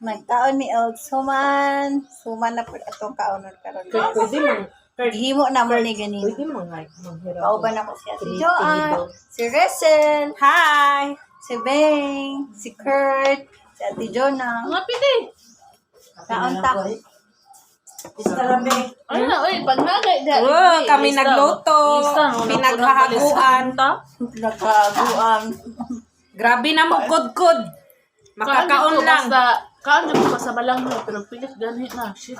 Nagkaon mi og suman. Suman na po atong kaonon karon. Pwede man. Gihimo na mo ni gani. Pwede man nga maghirap. Pauban ako siya. Si Joanne, si Rachel, Hi! si Beng, si Kurt, si Ate Jonah. Mga pili. Kaon ta. Ano na, uy, pag nagay. Kami nagluto. Pinaghahaguan. Nagkaguan. Grabe na mo, kod-kod. Makakaon lang. Kaan na ko sa balang mo, pero pilit ganit na. Shit.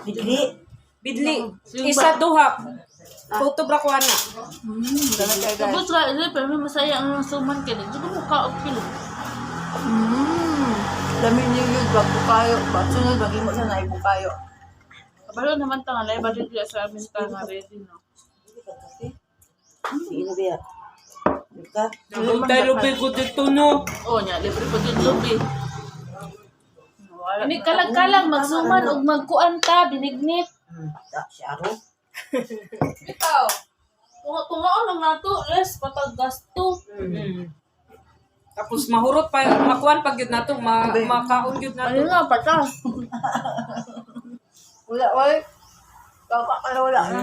Bidli. Isa duha. Photo bra ko ana. Tubos ka, pero may masaya ang suman ka. Di ba mo kaot kilo? Dami niyo yun, bago kayo. Sunod, bagi mo sa naibo kayo. Kabalo naman ta nga, lay budget kaya sa amin ta nga ready, no? Sino ba? Tayo lubi ko dito no. Oo niya, libre pa din lubi. Ini kalang-kalang, magsuman o magkuan ta, binignit. Ikaw, kung ano na to, less patag gasto. Tapos mahurot pa, makuan pag yun na to, makaon yun na Ano to. nga, pata? Wala, oy. Kakakala wala na.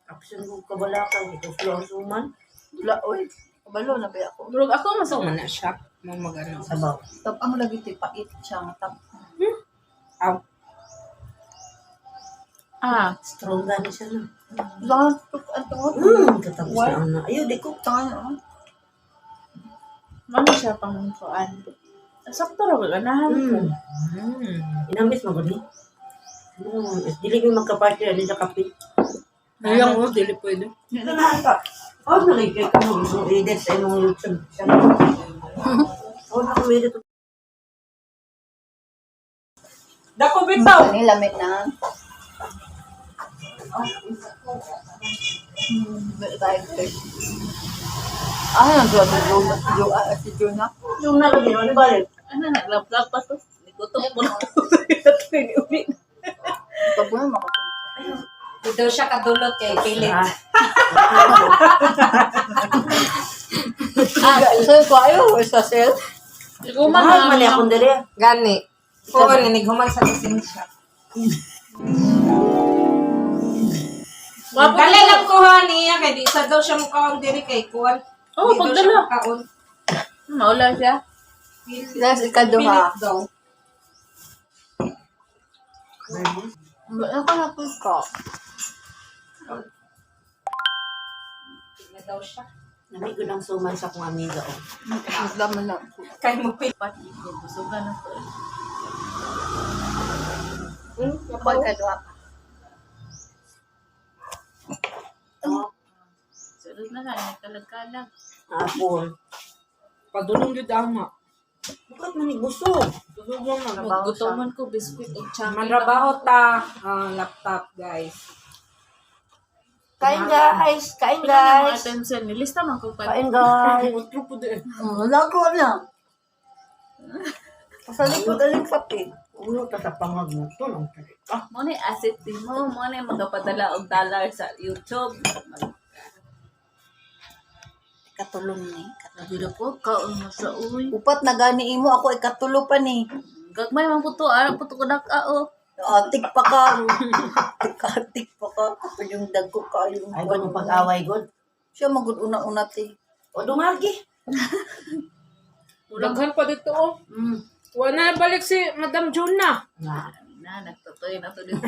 Action ko kabalakan ito floor suman Wala, oy. Kabalo na ba ako? Durog ako So, masuman. man na siya. Mo magano. sabaw. Tapang lagi ito, pait siya. Tap. Aw. Ah, Strong gani siya na. Lahat, ito. Katapos na ang na. Ayaw, di ko. Tangan, ano siya pang kuan? Sakto ra ba ganahan ko? Inamis mo gani. Dili ko magka-party rin sa kape. Ayang mo, dili pwede. Oh, nalagay ka mo. So, edit sa imong YouTube. Oh, ako-edit. Dako bitaw. Ano yung lamit na? Si Jonah. Yung nalagay, ano ba yun? Ano naglap-lap pa to? Nigutom mo na to. Ito po yung Dito siya kadulot kay pilit. so, ko ayo, sa sel. Iguman Mahal man na akong dali. Gani. Oo, ninighuman sa lisensya. Dali lang ko ha niya, kaya di isa daw siya mukhaon diri kay kuwan. Oo, Di daw siya pagdala. mukhaon. Maula siya. That's ikaduha. Pilit daw. Ako na po ko. Tignan daw siya. Nami ko ng suman sa kong amiga. Oh. Magdaman lang. Kaya mo pilit. Pati ko. Busugan na to. Ako ikaduha. Sunod na nga, nagkalag-kalag. Apple. Padulong yun ama. Bakit man busog? Susubong na. Maggutoman ko, biskuit o chami. Manrabaho ta ang laptop, guys. Kain guys! Kain Pila na mga guys! attention. Nilista man ko pa. Kain guys! Wala ko na. Pasalikod aling kape. Ulo ta sa pangagmuto ng talika. Mo ni asset din mo. Mo ni magapadala og dollar sa YouTube. Katulong ni. Nagila po, kaon mo sa uy. Upat na gani imo, ako ikatulo pa ni. Gagmay man po to. Arap po to ko nakao. Atik pa ka. Atik pa ka. Ito yung dago ka. Yung Ay, ganun pag-away, God. siya magud una-una ti. O, dumargi. Daghan pa dito, oh. Wala na balik si Madam Juna. Nga. Na, nagtutoy na to dito.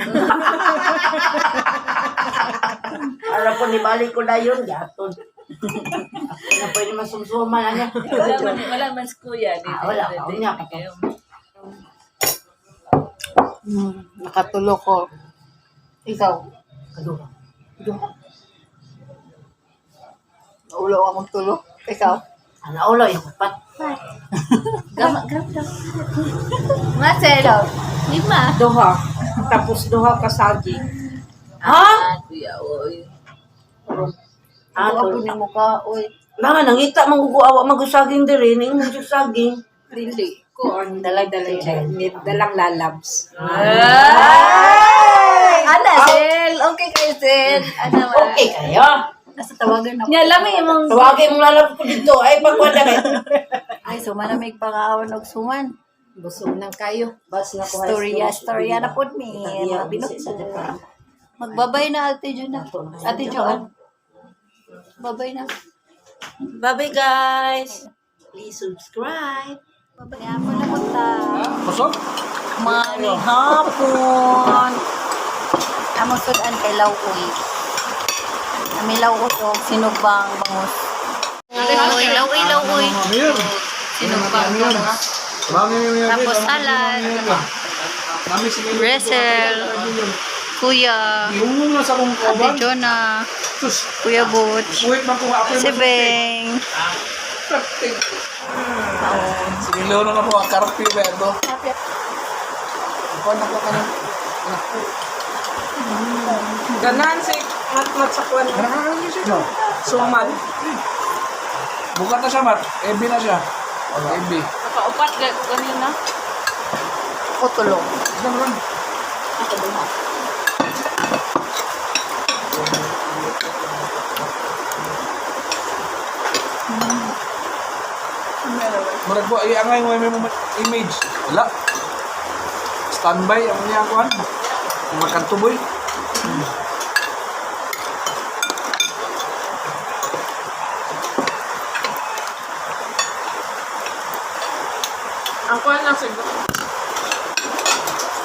Alam ko, nibalik ko na yun. Gatod. Na pwede masumsuman na niya. Wala man si kuya. Wala, kaon niya pa to. Nakatulo ko. Ikaw. Kaduha. Naulo akong tulo. Ikaw. Ano ulo, yung kapat. Gama. Nga selo. 5. Duha. Tapos duha ka sagi. Ah, kuya, oy. Ako ako ni mo ka. Uy. Mga nangita, maguguawa, magusaging diri. Ning magusaging. Really. Corn. Dalag-dalag siya. Dalang lalabs. Ana, Sel. Okay, Kristen. Ana, Okay kayo. Nasa tawagan ako. Nya lami imong Tawagin mong lalabas ko dito. Ay, pagwala kayo. Ay, suman na may pangawan og suman. Busog ng kayo. Bas na ko Storya na po mi. Sa Japan. Magbabay na Ate Jun na. Ate Jun. Babay na. Bye-bye guys. Please subscribe. Babay ako na punta. Busog? Mani hapon. Among sudan kay Lauoy. Amilaw ko to. Sinugbang bangus. Lauoy. Mir. Sinugbang bangus. Tapos salad. Nami sige. Bresel. Kuya. Yung sa kong Ate kauban. Jonah. Sus. Kuya Butch. Wait man kung ako Si Beng. Sige, lolo na po ang karpi ba ito? Ipon ako ka ng... Ganan si mat sa kwan. No. Suman. Bukat na siya, Mat. Ebi na siya. Ebi. Nakaupat kanina. O tulong. Ito naman. Murag po, iangay mo yung image. Wala. Standby ang niya kuhan. Magkantuboy. Ang kwan lang siguro.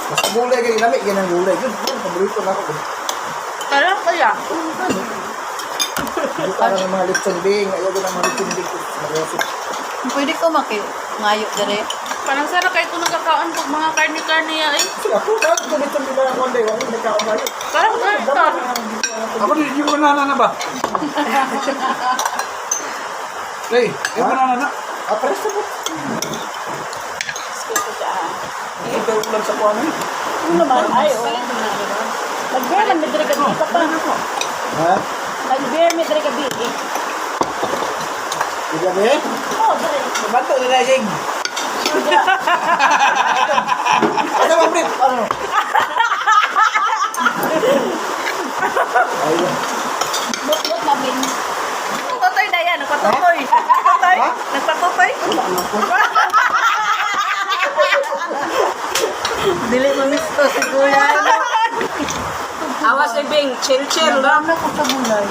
Mas gulay kayo ginamit, yan ang gulay. Yun, paborito na ako. Tara kaya. Hindi ka ng mga lechon bing. Ayaw ko ng mga lechon bing. Pwede ko ngayo dire. Parang sarap kayo kung nagkakaon pag mga karne-karne ya eh. Ako, bakit ko lechon bing na one day? Wala yung nagkakabayo. Parang sarap. Ako, yung banana na ba? Hey, yung banana na. Ah, pares na po. Ito yung ulam sa kuha mo. Ano naman? Ay, oo. Nag-bear man medre ka di pa pa. Ha? Nag-bear medre ka di. Ika ba eh? Oh, dre. Mabato na na sing. Ano ba, Brit? Ano? Ayun. Bot namin. Nagpatutoy na yan. Nagpatutoy. Nagpatutoy. Nagpatutoy. Dili mo misto si Kuya. Awas si Bing, chill lang. Wala ko sa bulay.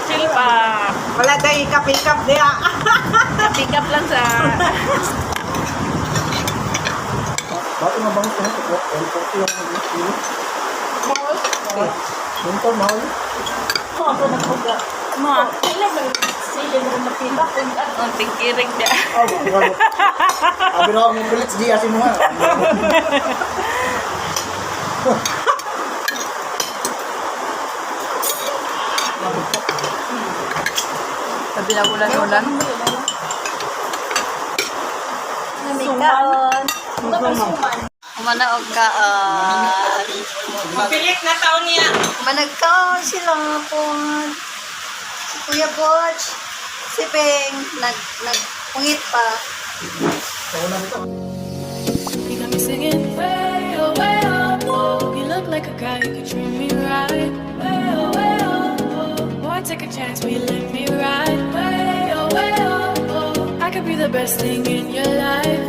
Chill pa. Wala tayo ikap-ikap diya. Pick up lang sa... Bakit mabangot ka na ito? L40 yung nag-iit. Ito, mahal. Ako nagpuga. Mga. Sila man sila mo makita kung ano. Ang tingkirig niya. Oh, mahal. Abi na ako ng bullets, di asin mo nga. Sabi na ulan-ulan. Namikaon. Kumana og kaan. Mapilit na taon niya. Managkaon sila po. Si Kuya Butch. Si Beng. Nagpungit pa. You got me singing way oh, oh. You look like a guy who could treat me right. Way oh, oh. Boy, take a chance, will you let me ride? Way oh, oh. I could be the best thing in your life.